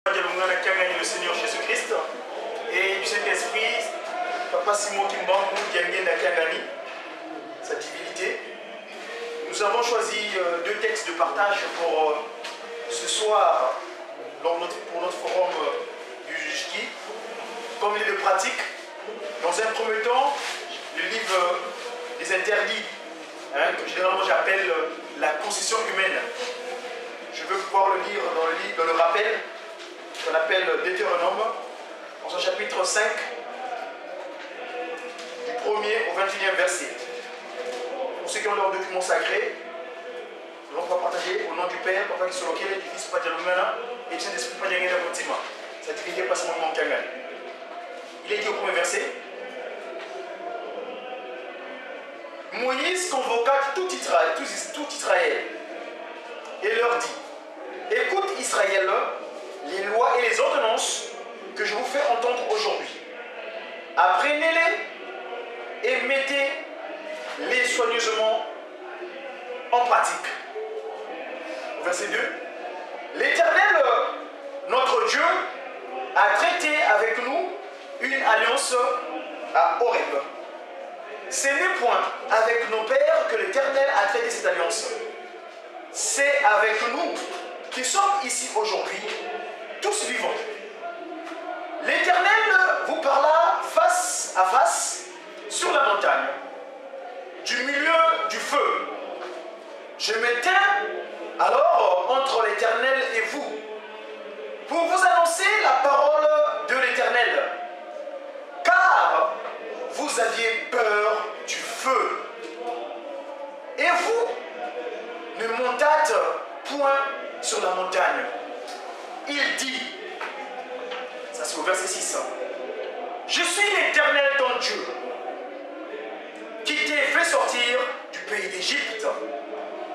Le Seigneur Jésus-Christ et du Saint-Esprit, Papa Simon Kimbangu, Diangenda Kiangani, sa divinité. Nous avons choisi deux textes de partage pour ce soir pour notre forum du Jujki. Comme il est de pratique, dans un premier temps, le livre des interdits, que généralement j'appelle la concession humaine. Je veux pouvoir le lire dans le rappel qu'on appelle Deutéronome, dans son chapitre 5, du 1er au 21e verset. Pour ceux qui ont leur document sacré, nous allons pouvoir partager au nom du Père, Papa qui soit lequel, du Fils, Papa Dialumana, et du Saint-Esprit, Papa Diangenda Kontima. Sa divinité passe mon nom Kangan. Il est dit au premier verset: Moïse convoqua tout Israël et leur dit: Écoute Israël, les lois et les ordonnances que je vous fais entendre aujourd'hui. Apprenez-les et mettez-les soigneusement en pratique. Verset 2. L'Éternel, notre Dieu, a traité avec nous une alliance à Horeb. Ce n'est point avec nos pères que l'Éternel a traité cette alliance. C'est avec nous qui sommes ici aujourd'hui, tous vivants. L'Éternel vous parla face à face sur la montagne, du milieu du feu. Je me tins alors entre l'Éternel et vous, pour vous annoncer la parole de l'Éternel, car vous aviez peur du feu. Et vous ne montâtes point sur la montagne. Il dit, ça c'est au verset 6, je suis l'Éternel ton Dieu, qui t'ai fait sortir du pays d'Égypte,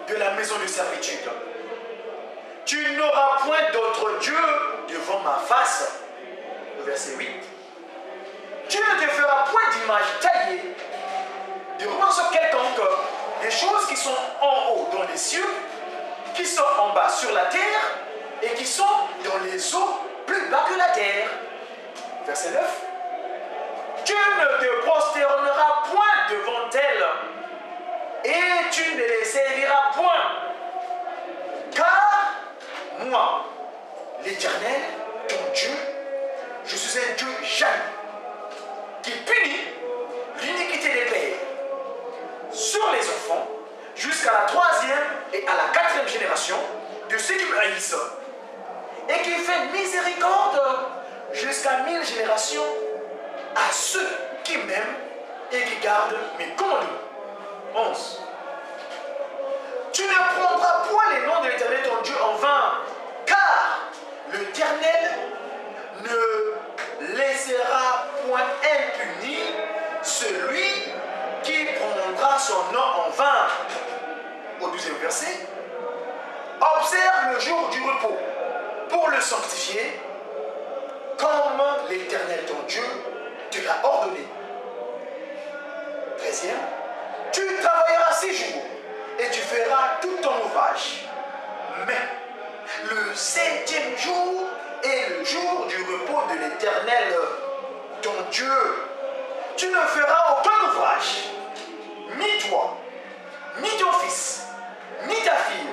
de la maison de servitude. Tu n'auras point d'autre Dieu devant ma face. Le verset 8. Tu ne te feras point d'image taillée, de représentation quelconque, des choses qui sont en haut dans les cieux, qui sont en bas sur la terre, et qui sont dans les eaux plus bas que la terre. Verset 9. Tu ne te prosterneras point devant elles, et tu ne les serviras point. Car moi, l'Éternel, ton Dieu, je suis un Dieu jaloux, qui punit l'iniquité des pères sur les enfants, jusqu'à la 3e et à la 4e génération de ceux qui me haïssent, et qui fait miséricorde jusqu'à 1000 générations à ceux qui m'aiment et qui gardent mes commandements. 11. Tu ne prendras point les noms de l'Éternel ton Dieu en vain, car l'Éternel ne laissera point impuni celui qui prendra son nom en vain. Au 12e verset, observe le jour du repos pour le sanctifier, comme l'Éternel ton Dieu te l'a ordonné. 13e, tu travailleras 6 jours et tu feras tout ton ouvrage. Mais le 7e jour est le jour du repos de l'Éternel ton Dieu. Tu ne feras aucun ouvrage, ni toi, ni ton fils, ni ta fille,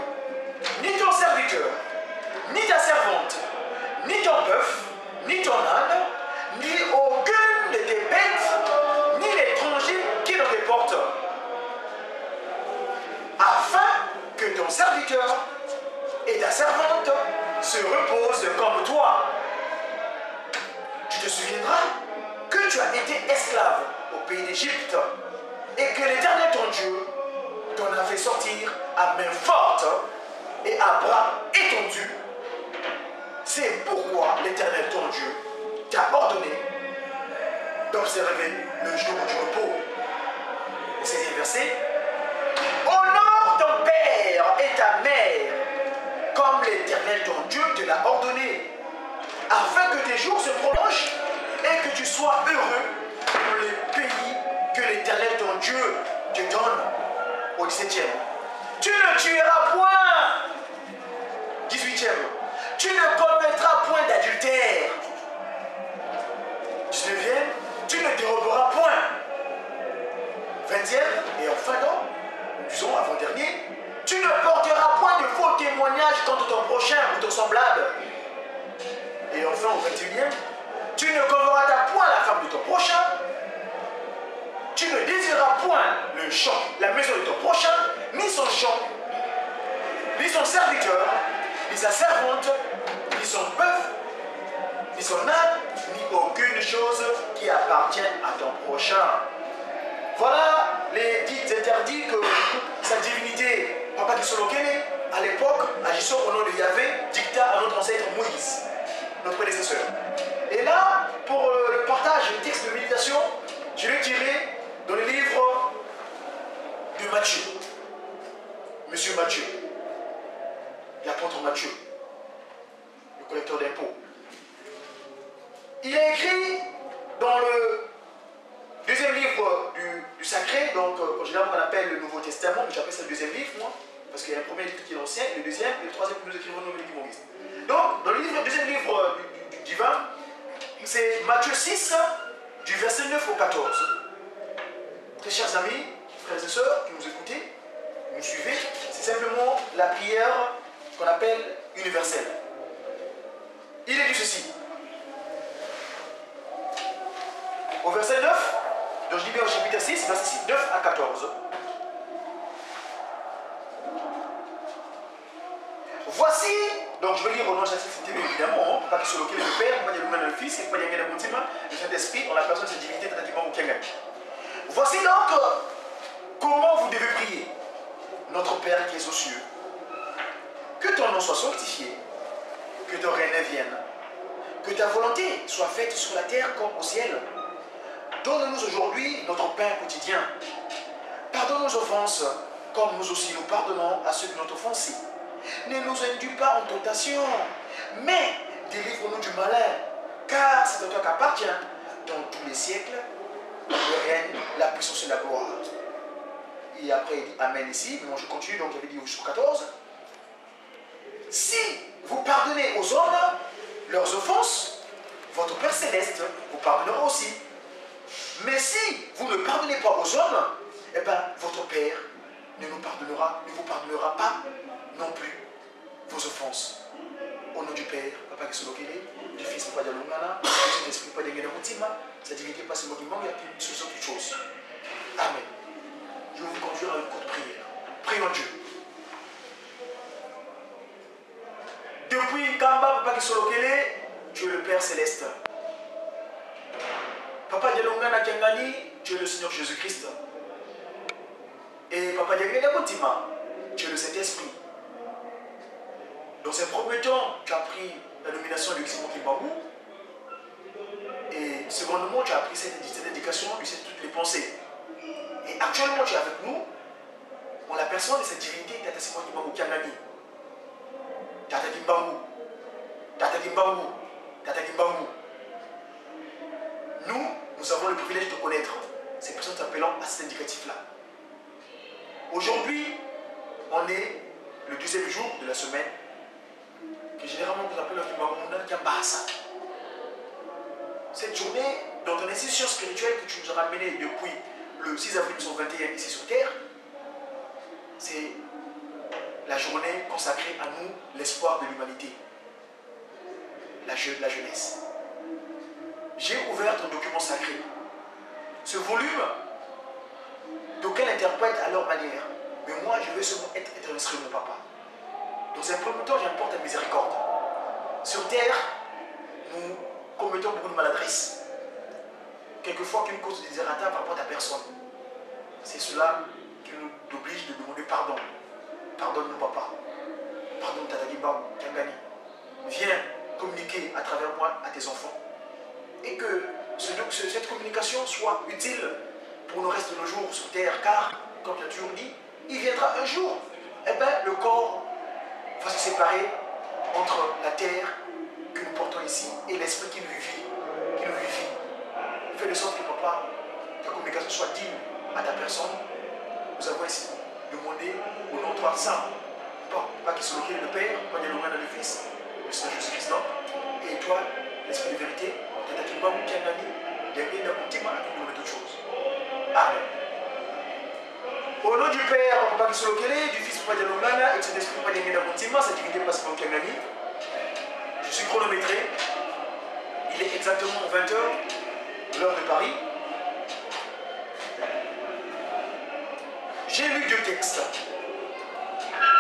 ni ton serviteur, ni ta servante, ni ton bœuf, ni ton âne, ni aucune de tes bêtes, ni l'étranger qui dans tes portes, afin que ton serviteur et ta servante se reposent comme toi. Tu te souviendras que tu as été esclave au pays d'Égypte et que l'Éternel ton Dieu t'en a fait sortir à main forte et à bras étendus. C'est pourquoi l'Éternel ton Dieu t'a ordonné d'observer le jour du repos. Au 16e verset, honore ton père et ta mère, comme l'Éternel ton Dieu te l'a ordonné, afin que tes jours se prolongent et que tu sois heureux dans le pays que l'Éternel ton Dieu te donne. Au 17e, tu ne tueras point. 18e, tu ne commettras point d'adultère. au 21e, tu ne convoiteras point la femme de ton prochain, tu ne désireras point le champ, la maison de ton prochain, ni son champ, ni son serviteur, ni sa servante, ni son bœuf, ni son âne, ni aucune chose qui appartient à ton prochain. Voilà les dits interdits que sa divinité, Papa Kisolokele, à l'époque, agissant au nom de Yahvé, dicta à notre ancêtre Moïse, notre prédécesseur. Et là, pour le partage du texte de méditation, je l'ai tiré dans le livre de Matthieu. Monsieur Matthieu, l'apôtre Matthieu, le collecteur d'impôts. Il a écrit dans le deuxième livre du sacré, donc en général on appelle le Nouveau Testament, mais j'appelle ça le deuxième livre, moi, parce qu'il y a un premier livre qui est l'ancien, le deuxième, et le troisième que nous écrivons nous, les Maurice. Donc, dans le deuxième livre du divin, c'est Matthieu 6, du verset 9 au 14. Très chers amis, frères et sœurs, qui nous écoutez, nous suivez, c'est simplement la prière qu'on appelle universelle. Il est dit ceci. Au verset 9, donc je dis bien au chapitre 6, verset 9 à 14. Voici, donc je vais lire au nom de Jésus, évidemment, pas que sur lequel le Père, pas de le Fils, et pas de le Saint-Esprit, en la personne de cette divinité, tentativement au Kengan. Voici donc comment vous devez prier. Notre Père qui est aux cieux, que ton nom soit sanctifié, que ton règne vienne, que ta volonté soit faite sur la terre comme au ciel. Donne-nous aujourd'hui notre pain quotidien. Pardonne nos offenses, comme nous aussi nous pardonnons à ceux qui nous ont offensés. Ne nous induis pas en tentation, mais délivre-nous du malin, car c'est à toi qu'appartient, dans tous les siècles, le règne, la puissance et la gloire. Et après il dit Amen ici, mais moi je continue, donc j'avais dit jusqu'au 14. Si vous pardonnez aux hommes leurs offenses, votre Père Céleste vous pardonnera aussi. Mais si vous ne pardonnez pas aux hommes, eh bien votre Père ne vous pardonnera pas non plus vos offenses. Au nom du Père, Papa Kisolokele, du Fils Papa Dialongana, du Saint-Esprit Papa Dialongana Moutima, sa divinité passe le mot du monde, il y a plus sur toute chose. Amen. Je vais vous conduire à une courte prière. Prions Dieu. Depuis Kamba, Papa Kisolokele, tu es le Père Céleste. Papa Dialongana Kengani, tu es le Seigneur Jésus-Christ. Et Papa Dialongana Moutima, tu es le Saint-Esprit. Dans un premier temps, tu as pris la nomination de Ximo Kimbaou. Et secondement, tu as pris cette indication de toutes les pensées. Et actuellement, tu es avec nous, en la personne de cette divinité, Tata Simon Kimbaou Kiangani. Tata Kimbaou. Tata Kimbaou. Tata Kimbaou. Nous avons le privilège de connaître ces personnes t'appelant à cet indicatif-là. Aujourd'hui, on est le deuxième jour de la semaine, que généralement vous appelez le Kiambasa. Cette journée, dans ton institution spirituelle que tu nous as ramenée depuis le 6 avril 1921 ici sur Terre, c'est la journée consacrée à nous, l'espoir de l'humanité, la jeunesse. J'ai ouvert un document sacré. Ce volume, d'aucuns l'interprètent à leur manière, mais moi je veux seulement être instruit de mon papa. Dans un premier temps, j'apporte la miséricorde. Sur terre, nous commettons beaucoup de maladresses. Quelquefois, qu'une cause de désirata par rapport à personne. C'est cela qui nous oblige de demander pardon. Pardonne-nous, papa. Pardonne Tata Kimbaou, Kiangani. Viens communiquer à travers moi à tes enfants. Et que cette communication soit utile pour nous rester nos jours sur terre, car, comme tu as toujours dit, il viendra un jour, eh bien, le corps va se séparer entre la terre que nous portons ici et l'esprit qui nous vivifie. Fais de sorte que, papa, ta communication soit digne à ta personne. Nous avons ici demandé au nom de toi saint, pas qui soit le Père, pas le Fils, le Seigneur Jésus-Christ, et toi, l'esprit de vérité, Tata Kimbaou Kiangani, derrière la ultima à nous toutes choses. Amen. Au nom du Père, Papa Kisolokele, du Fils Papa Dialongana, et de cet esprit Papa Dialongana Moutima, sa divinité passe par Kiangani, je suis chronométré exactement 20 h, l'heure de Paris. J'ai lu 2 textes.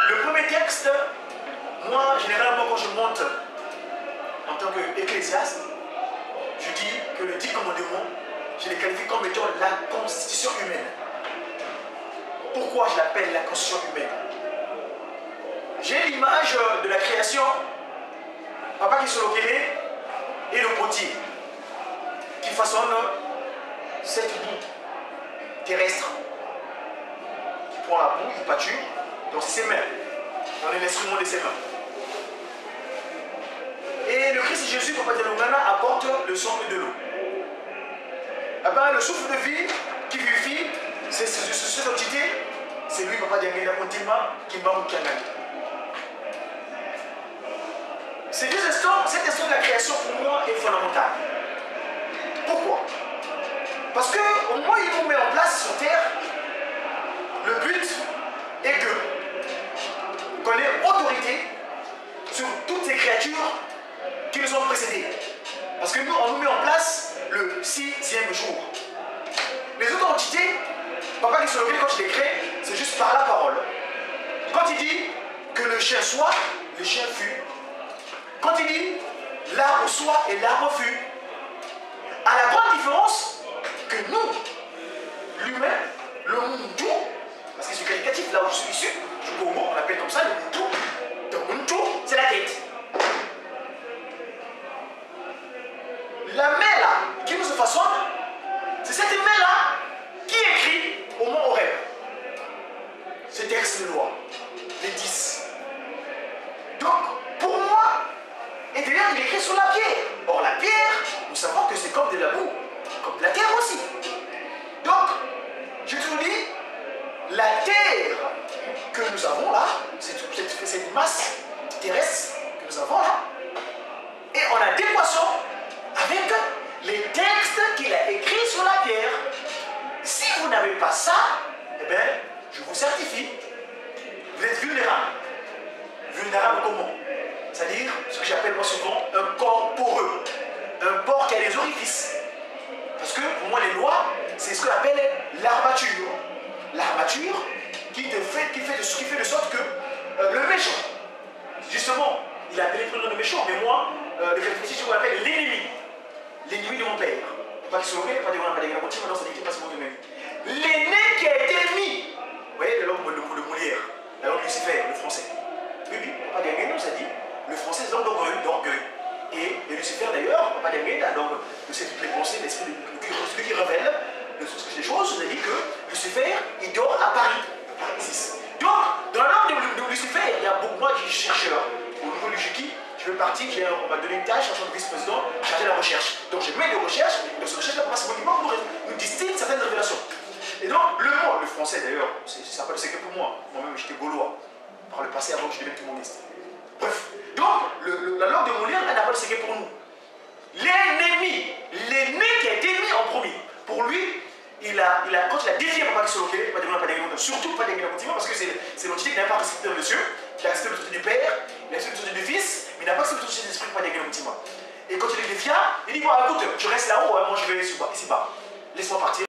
Le premier texte, moi, généralement, quand je monte en tant qu'ecclésiaste, je dis que le 10 commandements, je les qualifie comme étant la constitution humaine. Pourquoi je l'appelle la constitution humaine? J'ai l'image de la création, papa qui se localise et le potier qui façonne cette boue terrestre, qui prend la boue, il pâture, donc c'est ses mains, on est l'instrument de ses mains. Et le Christ Jésus, papa de l'Oumana, apporte le sang et de l'eau. Eh ben, le souffle de vie qui vivifie, c'est cette entité, c'est lui, papa Diangena Kontima, qui m'a moukianani. Ces 2 instants, cet instant de la création pour moi est fondamental. Pourquoi? Parce qu'au moment où il nous met en place sur terre, le but est qu'on ait autorité sur toutes ces créatures qui nous ont précédés. Parce que nous, on nous met en place le 6e jour. Les autres entités, papa qui se levait quand je les crée, c'est juste par la parole. Quand il dit que le chien soit, le chien fut. Quand il dit l'arbre soit et l'arbre fut. À la grande différence que nous, l'humain, le Muntu, parce que c'est qualificatif là où je suis issu, du Congo, on l'appelle comme ça le Muntu. Donc Muntu, c'est la tête. La main là, qui nous façonne, c'est cette main là qui écrit au mont Horeb ce texte de loi, les 10. Donc, pour moi, et d'ailleurs il est écrit sur la pierre. Or la pierre, nous savons que c'est comme de la boue, comme de la terre aussi. Donc, je te dis, la terre que nous avons là, cette masse terrestre que nous avons là, est en adéquation avec les textes qu'il a écrits sur la pierre. Si vous n'avez pas ça, eh bien, je vous certifie, vous êtes vulnérable. Vulnérable comment? C'est-à-dire ce que j'appelle moi souvent un corps poreux. Un porc qui a des orifices. Parce que pour moi, les lois, c'est ce qu'on appelle l'armature. L'armature qui fait de sorte que le méchant, justement, il a appelé le nom de méchant, mais moi, le catéchisme, on l'appelle l'ennemi. L'ennemi de mon père. Pas qui se levait, pas de moi, pas de moi, maintenant ça n'était pas ce mot de même. L'aîné qui a été mis. Vous voyez, l'homme de Molière, l'homme Lucifer, le français. Oui, Papa Diangena nous a dit, le français c'est l'homme d'orgueil. Et Lucifer d'ailleurs, Papa Diangena, donc, de toutes les pensées, l'esprit celui qui révèle les choses, nous a dit que Lucifer, il dort à Paris, Paris 6. Donc, dans l'ordre de Lucifer, il y a beaucoup, moi qui suis chercheur, au niveau du Juki, je vais partir, on m'a donné une tâche en tant que vice-président, chargé de la recherche. Donc je mets des recherches, et dans cette recherche, nous distille certaines révélations. Et donc, le mot, le français d'ailleurs, ça n'a pas de secret pour moi. Moi-même, j'étais gaulois, par le passé avant que je devienne communiste. Bref, donc, la langue de Molière, elle n'a pas de secret pour nous. L'ennemi, l'aîné qui a été mis en premier, pour lui, quand il a défié Papa qui se localisait, surtout Papa Diangena Kontima, parce que c'est l'entité qui n'a pas respecté le Dieu, il a accepté l'autorité du Père, il a accepté l'autorité du Fils, mais il n'a pas accepté l'autorité de l'Esprit Papa Diangena Kontima. Et quand il est défiant, il dit, bon, écoute, tu restes là-haut, hein, moi je vais ici-bas, laisse-moi partir.